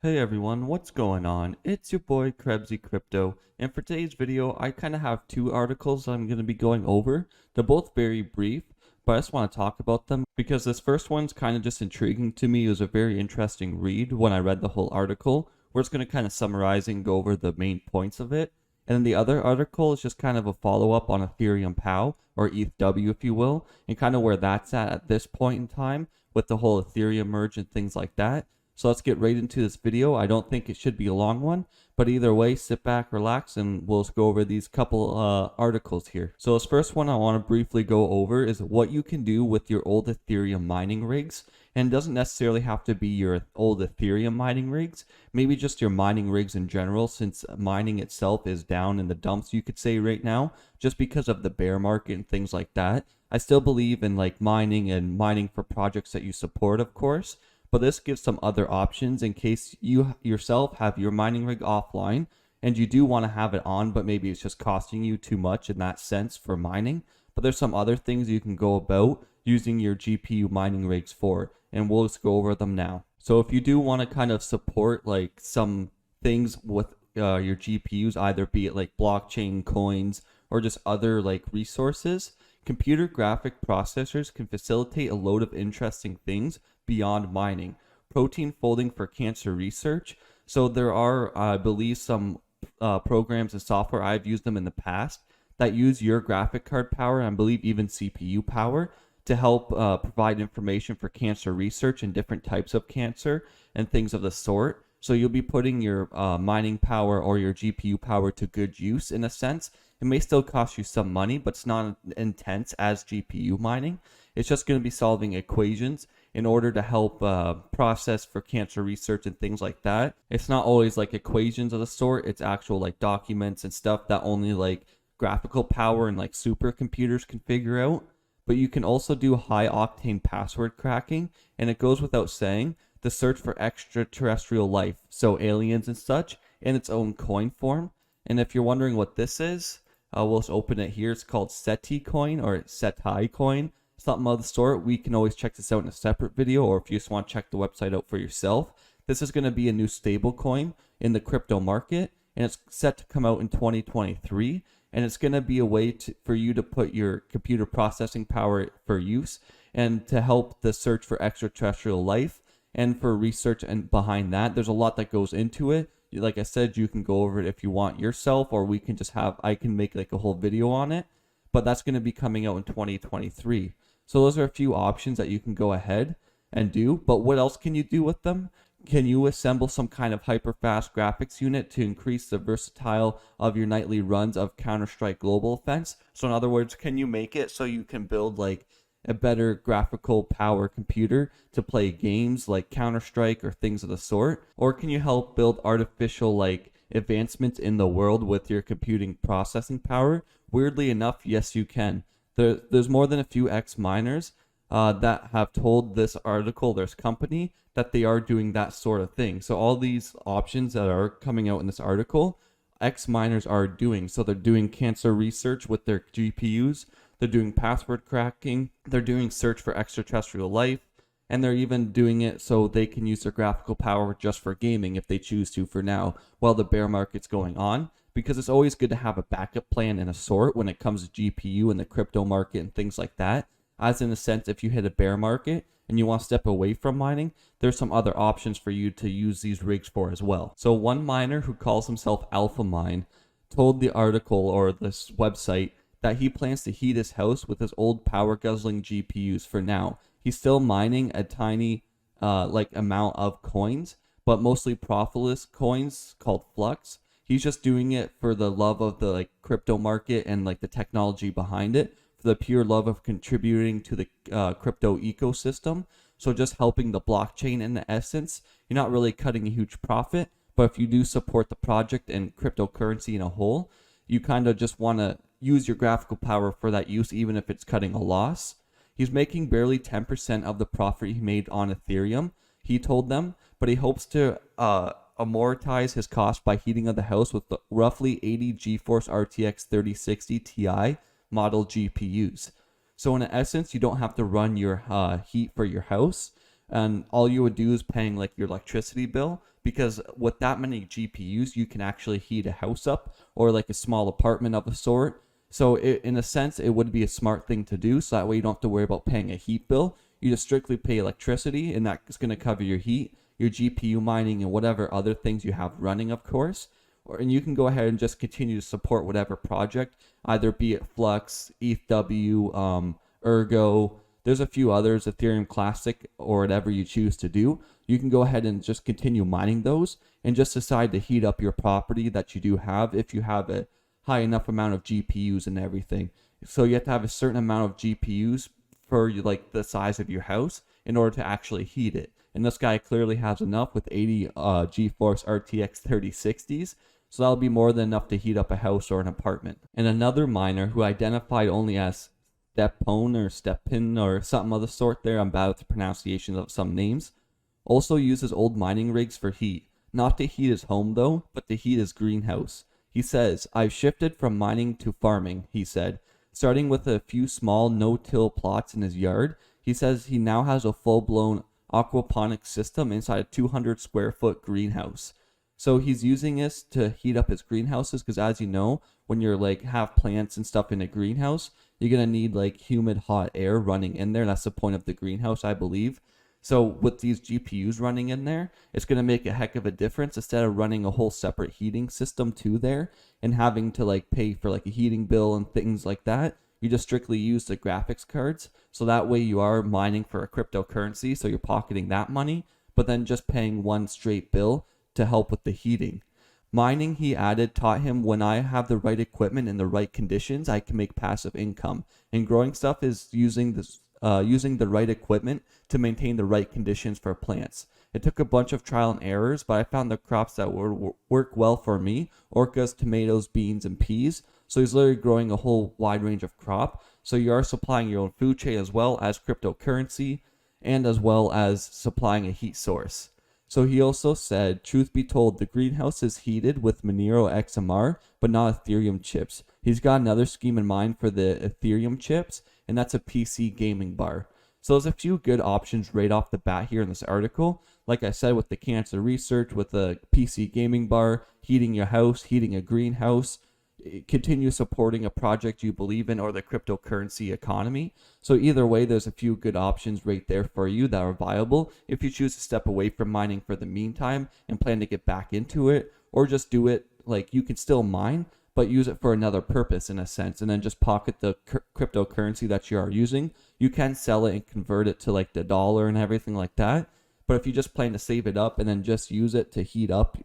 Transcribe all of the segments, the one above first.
Hey everyone, what's going on? It's your boy Krebsy Crypto, and for today's video, I kind of have two articles I'm going to be going over. They're both very brief, but I just want to talk about them because this first one's kind of just intriguing to me. It was a very interesting read when I read the whole article. We're just going to kind of summarize and go over the main points of it. And then the other article is just kind of a follow-up on ethereum or ETHW, if you will, and kind of where that's at this point in time with the whole Ethereum merge and things like that. So let's get right into this video. I don't think it should be a long one, but either way, sit back, relax, and we'll just go over these couple articles here. So this first one I want to briefly go over is what you can do with your old Ethereum mining rigs. And it doesn't necessarily have to be your old Ethereum mining rigs, maybe just your mining rigs in general, since mining itself is down in the dumps, you could say right now, just because of the bear market and things like that. I still believe in like mining and mining for projects that you support, of course. But this gives some other options in case you yourself have your mining rig offline and you do want to have it on, but maybe it's just costing you too much in that sense for mining. But there's some other things you can go about using your GPU mining rigs for, and we'll just go over them now. So if you do want to kind of support like some things with your GPUs, either be it like blockchain coins or just other like resources, computer graphic processors can facilitate a load of interesting things beyond mining. Protein folding for cancer research. So there are, I believe, some programs and software, I've used them in the past, that use your graphic card power, and I believe even CPU power, to help provide information for cancer research and different types of cancer and things of the sort. So you'll be putting your mining power or your GPU power to good use in a sense. It may still cost you some money, but it's not intense as GPU mining. It's just going to be solving equations in order to help process for cancer research and things like that. It's not always like equations of the sort. It's actual like documents and stuff that only like graphical power and like supercomputers can figure out. But you can also do high octane password cracking, and it goes without saying, the search for extraterrestrial life, so aliens and such, in its own coin form. And if you're wondering what this is, we'll just open it here. It's called SETI coin or SETI coin, something of the sort. We can always check this out in a separate video, or if you just want to check the website out for yourself. This is going to be a new stable coin in the crypto market, and it's set to come out in 2023. And it's going to be a way for you to put your computer processing power for use and to help the search for extraterrestrial life and for research. And behind that, there's a lot that goes into it. Like I said, you can go over it if you want yourself, or we can just I can make like a whole video on it, but that's going to be coming out in 2023. So those are a few options that you can go ahead and do. But what else can you do with them? Can you assemble some kind of hyper-fast graphics unit to increase the versatile of your nightly runs of Counter-Strike Global Offense? So in other words, can you make it so you can build like a better graphical power computer to play games like Counter-Strike or things of the sort? Or can you help build artificial like advancements in the world with your computing processing power? Weirdly enough, yes, you can. There's more than a few ex-miners that have told this article, this company, that they are doing that sort of thing. So all these options that are coming out in this article, ex-miners are doing. So they're doing cancer research with their GPUs, they're doing password cracking, they're doing search for extraterrestrial life, and they're even doing it so they can use their graphical power just for gaming if they choose to for now, while the bear market's going on. Because it's always good to have a backup plan and a sort when it comes to GPU and the crypto market and things like that. As in a sense, if you hit a bear market and you want to step away from mining, there's some other options for you to use these rigs for as well. So one miner who calls himself Alpha Mine told the article or this website that he plans to heat his house with his old power guzzling GPUs for now. He's still mining a tiny like amount of coins, but mostly profitless coins called Flux. He's just doing it for the love of the like crypto market and like the technology behind it, for the pure love of contributing to the crypto ecosystem. So just helping the blockchain in the essence. You're not really cutting a huge profit, but if you do support the project and cryptocurrency in a whole, you kind of just want to use your graphical power for that use, even if it's cutting a loss. He's making barely 10% of the profit he made on Ethereum, he told them, but he hopes to amortize his cost by heating of the house with the roughly 80 GeForce RTX 3060 Ti model GPUs. So in essence, you don't have to run your heat for your house. and all you would do is paying like your electricity bill, because with that many GPUs you can actually heat a house up or like a small apartment of a sort. So in a sense it would be a smart thing to do, so that way you don't have to worry about paying a heat bill. You just strictly pay electricity, and that's going to cover your heat, your GPU mining, and whatever other things you have running, of course. And you can go ahead and just continue to support whatever project, either be it Flux, ETHW, Ergo. There's a few others, Ethereum Classic, or whatever you choose to do. You can go ahead and just continue mining those, and just decide to heat up your property that you do have if you have a high enough amount of GPUs and everything. So you have to have a certain amount of GPUs for like the size of your house in order to actually heat it. And this guy clearly has enough with 80 GeForce RTX 3060s. So that'll be more than enough to heat up a house or an apartment. And another miner who identified only as Stepone or Stepin or something of the sort there, I'm bad with the pronunciation of some names, also uses old mining rigs for heat. Not to heat his home though, but to heat his greenhouse. He says, "I've shifted from mining to farming," he said. Starting with a few small no-till plots in his yard, he says he now has a full-blown aquaponics system inside a 200 square foot greenhouse. So he's using this to heat up his greenhouses, because as you know, when you're like have plants and stuff in a greenhouse, you're going to need like humid hot air running in there. That's the point of the greenhouse, I believe. So with these GPUs running in there, it's going to make a heck of a difference. Instead of running a whole separate heating system to there and having to like pay for like a heating bill and things like that, you just strictly use the graphics cards. So that way you are mining for a cryptocurrency, so you're pocketing that money, but then just paying one straight bill to help with the heating. Mining, he added, taught him, when I have the right equipment and the right conditions, I can make passive income. And growing stuff is using the right equipment to maintain the right conditions for plants. It took a bunch of trial and errors, but I found the crops that work well for me: orcas, tomatoes, beans, and peas. So he's literally growing a whole wide range of crop. So you are supplying your own food chain as well as cryptocurrency, and as well as supplying a heat source. So he also said, truth be told, the greenhouse is heated with Monero XMR, but not Ethereum chips. He's got another scheme in mind for the Ethereum chips, and that's a PC gaming bar. So there's a few good options right off the bat here in this article. Like I said, with the cancer research, with the PC gaming bar, heating your house, heating a greenhouse, continue supporting a project you believe in, or the cryptocurrency economy. So either way, there's a few good options right there for you that are viable if you choose to step away from mining for the meantime and plan to get back into it, or just do it like you can still mine but use it for another purpose in a sense, and then just pocket the cryptocurrency that you are using. You can sell it and convert it to like the dollar and everything like that, but if you just plan to save it up and then just use it to heat up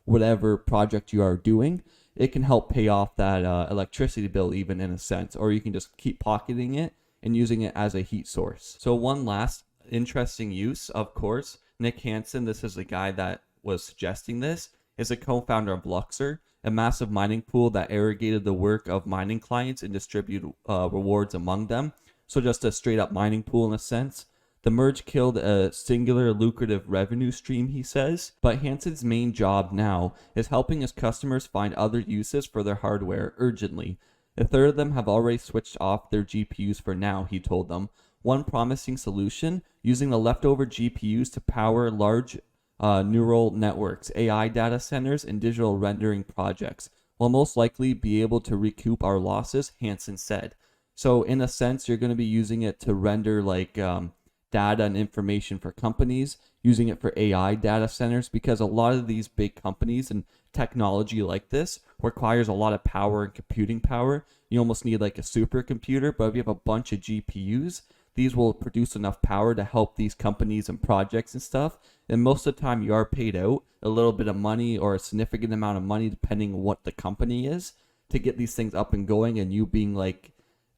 whatever project you are doing, it can help pay off that electricity bill even in a sense, or you can just keep pocketing it and using it as a heat source. So one last interesting use, of course, Nick Hansen, this is the guy that was suggesting this, is a co-founder of Luxor, a massive mining pool that aggregated the work of mining clients and distributed rewards among them. So just a straight up mining pool in a sense. The merge killed a singular lucrative revenue stream, he says, but Hansen's main job now is helping his customers find other uses for their hardware urgently. A third of them have already switched off their GPUs for now, he told them. One promising solution, using the leftover GPUs to power large neural networks, AI data centers, and digital rendering projects. Will most likely be able to recoup our losses, Hansen said. So in a sense, you're going to be using it to render like data and information for companies, using it for AI data centers, because a lot of these big companies and technology like this requires a lot of power and computing power. You almost need like a supercomputer, but if you have a bunch of GPUs, these will produce enough power to help these companies and projects and stuff. And most of the time you are paid out a little bit of money or a significant amount of money, depending on what the company is, to get these things up and going, and you being like,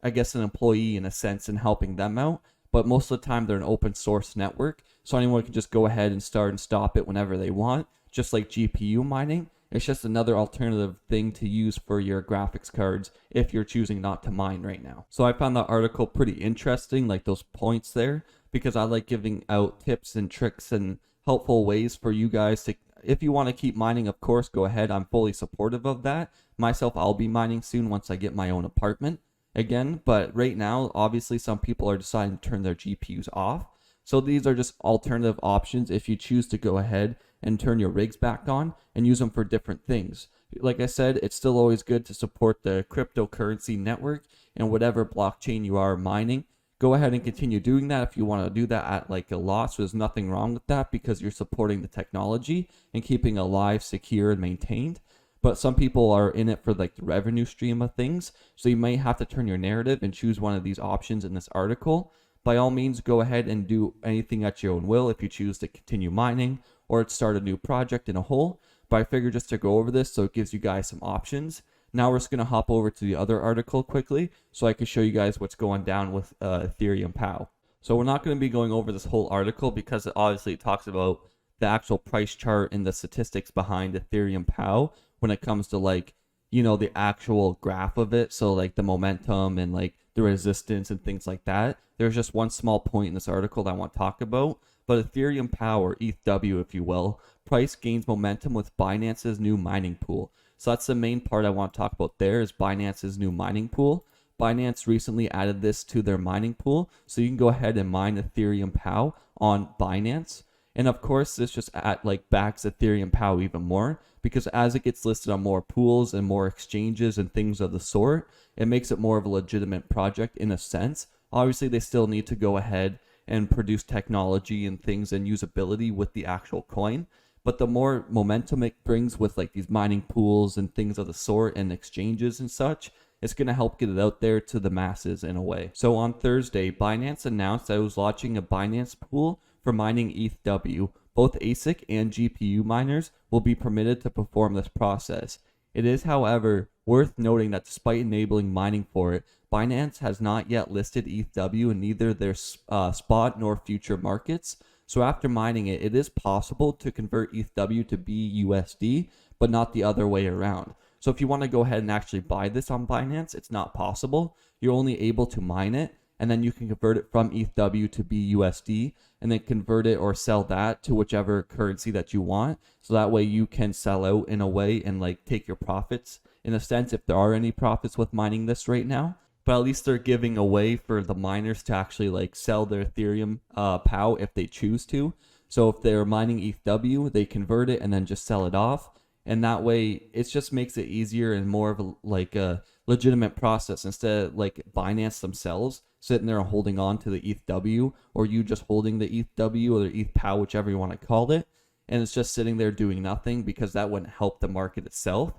I guess, an employee in a sense and helping them out. But most of the time they're an open source network, so anyone can just go ahead and start and stop it whenever they want, just like GPU mining. It's just another alternative thing to use for your graphics cards if you're choosing not to mine right now. So I found that article pretty interesting, like those points there, because I like giving out tips and tricks and helpful ways for you guys to, if you want to keep mining, of course, go ahead. I'm fully supportive of that. Myself, I'll be mining soon once I get my own apartment again, but right now, obviously, some people are deciding to turn their GPUs off. So these are just alternative options if you choose to go ahead and turn your rigs back on and use them for different things. Like I said, it's still always good to support the cryptocurrency network and whatever blockchain you are mining. Go ahead and continue doing that if you want to do that at like a loss. There's nothing wrong with that because you're supporting the technology and keeping it alive, secure, and maintained. But some people are in it for like the revenue stream of things. So you might have to turn your narrative and choose one of these options in this article. By all means, go ahead and do anything at your own will if you choose to continue mining or start a new project in a whole. But I figured just to go over this so it gives you guys some options. Now we're just going to hop over to the other article quickly so I can show you guys what's going down with ETHPoW. So we're not going to be going over this whole article because it obviously talks about the actual price chart and the statistics behind ETHPoW when it comes to like, you know, the actual graph of it. So like the momentum and like the resistance and things like that. There's just one small point in this article that I want to talk about. But ETHPoW, or ETHW if you will, price gains momentum with Binance's new mining pool. So that's the main part I want to talk about there is Binance's new mining pool. Binance recently added this to their mining pool. So you can go ahead and mine ETHPoW on Binance. And of course, this just backs ETHPoW even more because as it gets listed on more pools and more exchanges and things of the sort, it makes it more of a legitimate project in a sense. Obviously, they still need to go ahead and produce technology and things and usability with the actual coin. But the more momentum it brings with like these mining pools and things of the sort and exchanges and such, it's going to help get it out there to the masses in a way. So on Thursday, Binance announced that it was launching a Binance pool for mining ETHW. Both ASIC and GPU miners will be permitted to perform this process. It is, however, worth noting that despite enabling mining for it, Binance has not yet listed ETHW in neither their spot nor future markets. So after mining it, it is possible to convert ETHW to BUSD, but not the other way around. So if you want to go ahead and actually buy this on Binance, it's not possible. You're only able to mine it, and then you can convert it from ETHW to BUSD, and then convert it or sell that to whichever currency that you want. So that way you can sell out in a way and like take your profits in a sense if there are any profits with mining this right now. But at least they're giving a way for the miners to actually like sell their Ethereum POW if they choose to. So if they're mining ETHW, they convert it and then just sell it off. And that way it just makes it easier and more of a legitimate process instead of like Binance themselves sitting there holding on to the ETHW, or you just holding the ETHW or the ETHPoW, whichever you want to call it. And it's just sitting there doing nothing because that wouldn't help the market itself.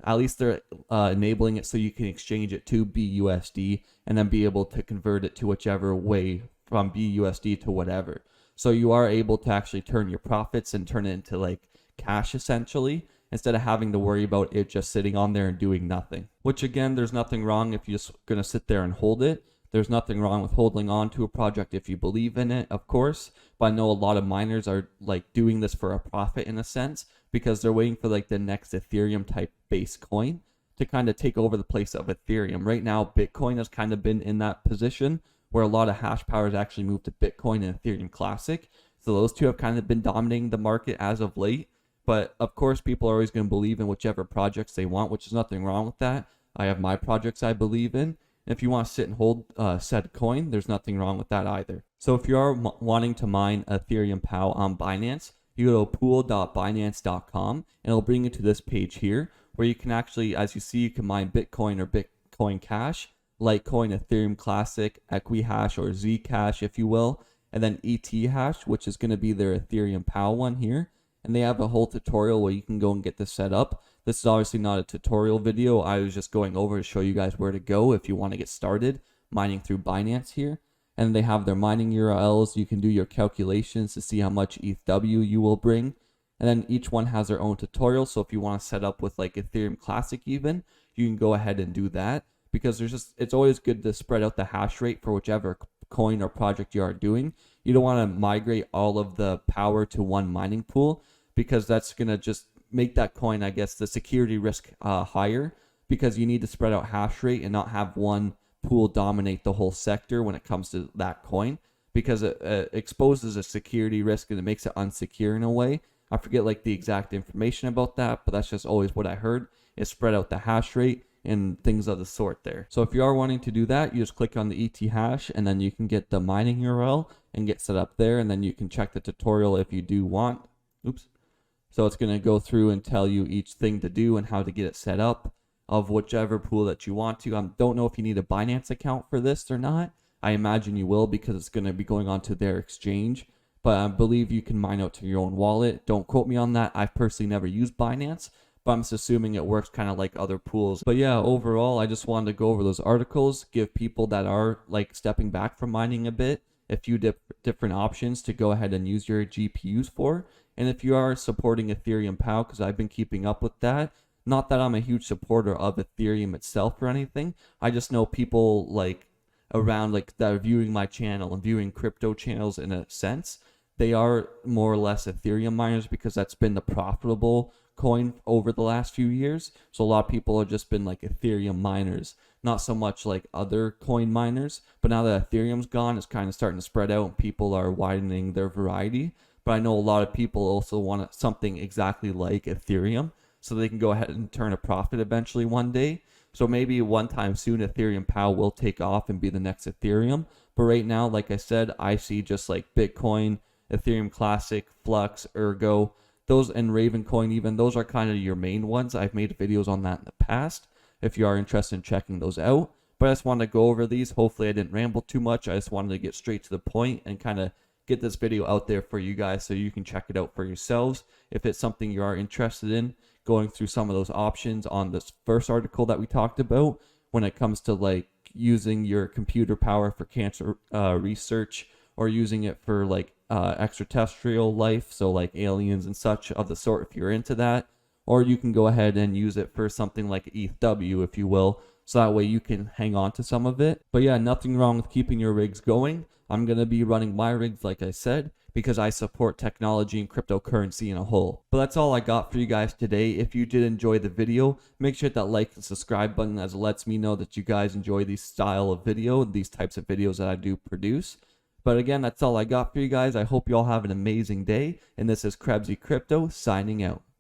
At least they're enabling it so you can exchange it to BUSD and then be able to convert it to whichever way from BUSD to whatever. So you are able to actually turn your profits and turn it into like cash essentially, instead of having to worry about it just sitting on there and doing nothing. Which again, there's nothing wrong if you're just going to sit there and hold it. There's nothing wrong with holding on to a project if you believe in it, of course. But I know a lot of miners are like doing this for a profit in a sense because they're waiting for like the next Ethereum type base coin to kind of take over the place of Ethereum. Right now, Bitcoin has kind of been in that position where a lot of hash power has actually moved to Bitcoin and Ethereum Classic. So those two have kind of been dominating the market as of late. But of course, people are always going to believe in whichever projects they want, which is nothing wrong with that. I have my projects I believe in. If you want to sit and hold said coin, there's nothing wrong with that either. So if you are wanting to mine Ethereum POW on Binance, you go to pool.binance.com and it'll bring you to this page here where you can actually, as you see, you can mine Bitcoin or Bitcoin Cash, Litecoin, Ethereum Classic, Equihash or Zcash, if you will, and then ETHash, which is going to be their Ethereum POW one here. And they have a whole tutorial where you can go and get this set up. This is obviously not a tutorial video. I was just going over to show you guys where to go if you want to get started mining through Binance here. And they have their mining URLs. You can do your calculations to see how much ETHW you will bring. And then each one has their own tutorial. So if you want to set up with like Ethereum Classic even, you can go ahead and do that. Because it's always good to spread out the hash rate for whichever coin or project you are doing. You don't want to migrate all of the power to one mining pool, because that's going to just make that coin, I guess, the security risk higher, because you need to spread out hash rate and not have one pool dominate the whole sector when it comes to that coin, because it exposes a security risk and it makes it unsecure in a way. I forget like the exact information about that, but that's just always what I heard, is spread out the hash rate and things of the sort there. So if you are wanting to do that, you just click on the ETH hash and then you can get the mining URL and get set up there, and then you can check the tutorial if you do want. Oops. So it's going to go through and tell you each thing to do and how to get it set up of whichever pool that you want to. I don't know if you need a Binance account for this or not. I imagine you will, because it's going to be going on to their exchange. But I believe you can mine out to your own wallet. Don't quote me on that. I've personally never used Binance, but I'm just assuming it works kind of like other pools. But yeah, overall, I just wanted to go over those articles, give people that are like stepping back from mining a bit a few different options to go ahead and use your GPUs for. And if you are supporting ETHPoW, because I've been keeping up with that, not that I'm a huge supporter of Ethereum itself or anything, I just know people like around like that are viewing my channel and viewing crypto channels in a sense, they are more or less Ethereum miners because that's been the profitable coin over the last few years. So a lot of people have just been like Ethereum miners, not so much like other coin miners. But now that Ethereum's gone, it's kind of starting to spread out and people are widening their variety. But I know a lot of people also want something exactly like Ethereum so they can go ahead and turn a profit eventually one day. So maybe one time soon ETHPoW will take off and be the next Ethereum. But right now, like I said, I see just like Bitcoin, Ethereum Classic, Flux, Ergo, those, and Ravencoin even, those are kind of your main ones. I've made videos on that in the past if you are interested in checking those out. But I just wanted to go over these. Hopefully I didn't ramble too much. I just wanted to get straight to the point and kind of get this video out there for you guys so you can check it out for yourselves if it's something you are interested in, going through some of those options on this first article that we talked about when it comes to like using your computer power for cancer research, or using it for like extraterrestrial life, so like aliens and such of the sort if you're into that. Or you can go ahead and use it for something like ETHW, if you will, so that way you can hang on to some of it. But yeah, nothing wrong with keeping your rigs going. I'm going to be running my rigs like I said, because I support technology and cryptocurrency in a whole. But that's all I got for you guys today. If you did enjoy the video, make sure to hit that like and subscribe button, as it lets me know that you guys enjoy these style of video, these types of videos that I do produce. But again, that's all I got for you guys. I hope you all have an amazing day. And this is Krebsy Crypto signing out.